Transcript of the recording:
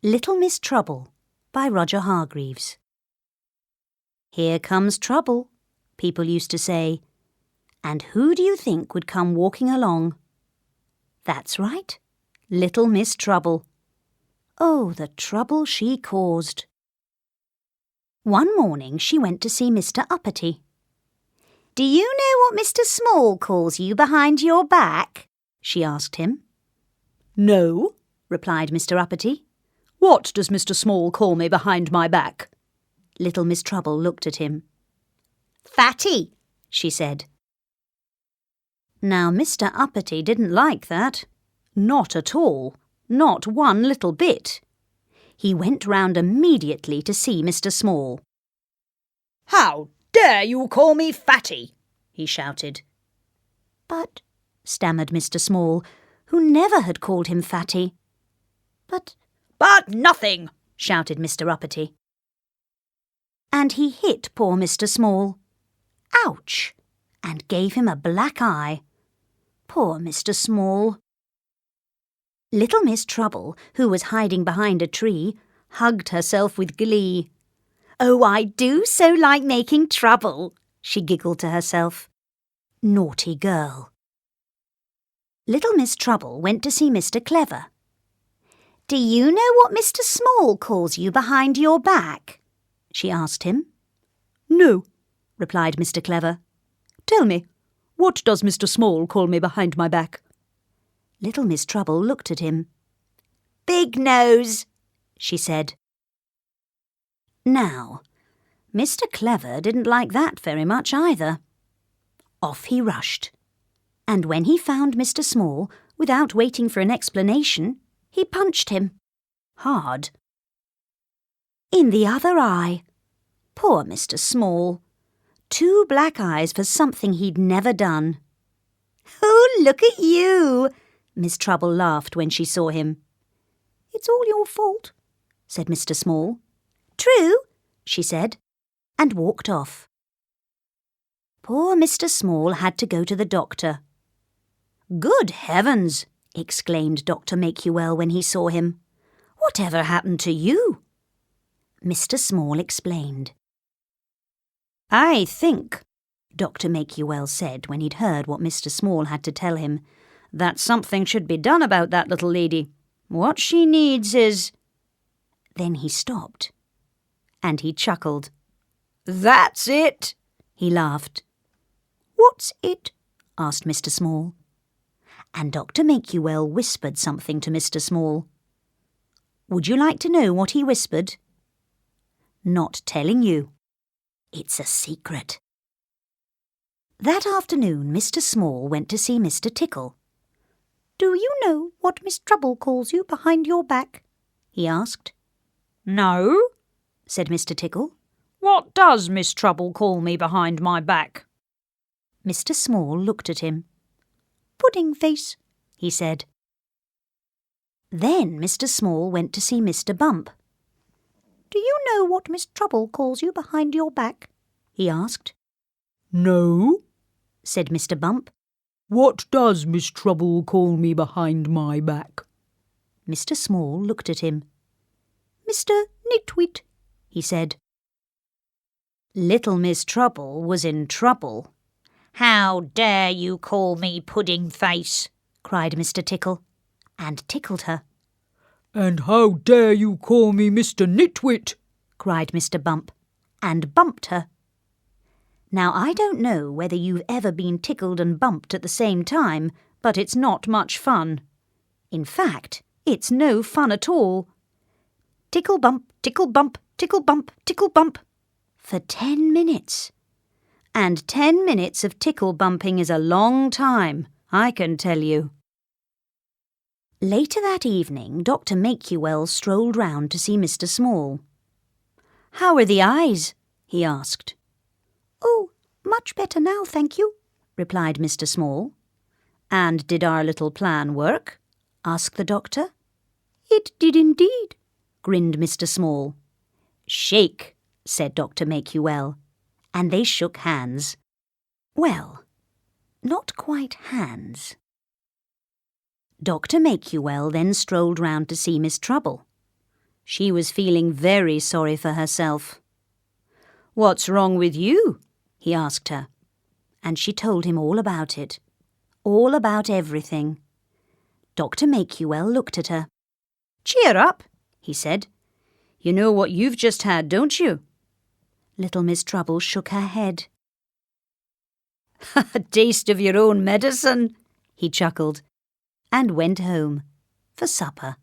Little Miss Trouble by Roger Hargreaves. Here comes trouble, people used to say. And who do you think would come walking along? That's right, Little Miss Trouble. Oh, the trouble she caused. One morning she went to see Mr. Uppity. "Do you know what Mr. Small calls you behind your back?" she asked him. "No," replied Mr. Uppity. "What does Mr. Small call me behind my back?" Little Miss Trouble looked at him. "Fatty," she said. Now Mr. Uppity didn't like that. Not at all. Not one little bit. He went round immediately to see Mr. Small. "How dare you call me Fatty?" he shouted. "But," stammered Mr. Small, who never had called him Fatty. But nothing!" shouted Mr. Uppity. And he hit poor Mr. Small. Ouch! And gave him a black eye. Poor Mr. Small. Little Miss Trouble, who was hiding behind a tree, hugged herself with glee. "Oh, I do so like making trouble," she giggled to herself. Naughty girl. Little Miss Trouble went to see Mr. Clever. "Do you know what Mr. Small calls you behind your back?" she asked him. "No," replied Mr. Clever. "Tell me, what does Mr. Small call me behind my back?" Little Miss Trouble looked at him. "Big nose," she said. Now, Mr. Clever didn't like that very much either. Off he rushed. And when he found Mr. Small, without waiting for an explanation, he punched him. Hard. In the other eye. Poor Mr. Small. 2 black eyes for something he'd never done. "Oh, look at you!" Miss Trouble laughed when she saw him. "It's all your fault," said Mr. Small. "True," she said, and walked off. Poor Mr. Small had to go to the doctor. "Good heavens!" exclaimed Dr. Make-you-well when he saw him. "Whatever happened to you?" Mr. Small explained. "I think," Dr. Make-you-well said when he'd heard what Mr. Small had to tell him, "that something should be done about that little lady. What she needs is—" Then he stopped. And he chuckled. "That's it!" he laughed. "What's it?" asked Mr. Small. And Dr. Make-you-well whispered something to Mr. Small. Would you like to know what he whispered? Not telling you. It's a secret. That afternoon Mr. Small went to see Mr. Tickle. "Do you know what Miss Trouble calls you behind your back?" he asked. "No," said Mr. Tickle. "What does Miss Trouble call me behind my back?" Mr. Small looked at him. "Pudding face," he said. Then Mr. Small went to see Mr. Bump. "Do you know what Miss Trouble calls you behind your back?" he asked. "No," said Mr. Bump. "What does Miss Trouble call me behind my back?" Mr. Small looked at him. "Mr. Nitwit," he said. Little Miss Trouble was in trouble. "How dare you call me Pudding Face?" cried Mr. Tickle, and tickled her. "And how dare you call me Mr. Nitwit?" cried Mr. Bump, and bumped her. Now, I don't know whether you've ever been tickled and bumped at the same time, but it's not much fun. In fact, it's no fun at all. Tickle bump, tickle bump, tickle bump, tickle bump, for 10 minutes. And 10 minutes of tickle bumping is a long time, I can tell you. Later that evening, Dr. Make-you-well strolled round to see Mr. Small. "How are the eyes?" he asked. "Oh, much better now, thank you," replied Mr. Small. "And did our little plan work?" asked the doctor. "It did indeed," grinned Mr. Small. "Shake," said Dr. Make-you-well, and they shook hands. Well, not quite hands. Dr. Make-you-well then strolled round to see Miss Trouble. She was feeling very sorry for herself. "What's wrong with you?" he asked her. And she told him all about it. All about everything. Dr. Makewell looked at her. "Cheer up," he said. "You know what you've just had, don't you?" Little Miss Trouble shook her head. "A taste of your own medicine," he chuckled, and went home for supper.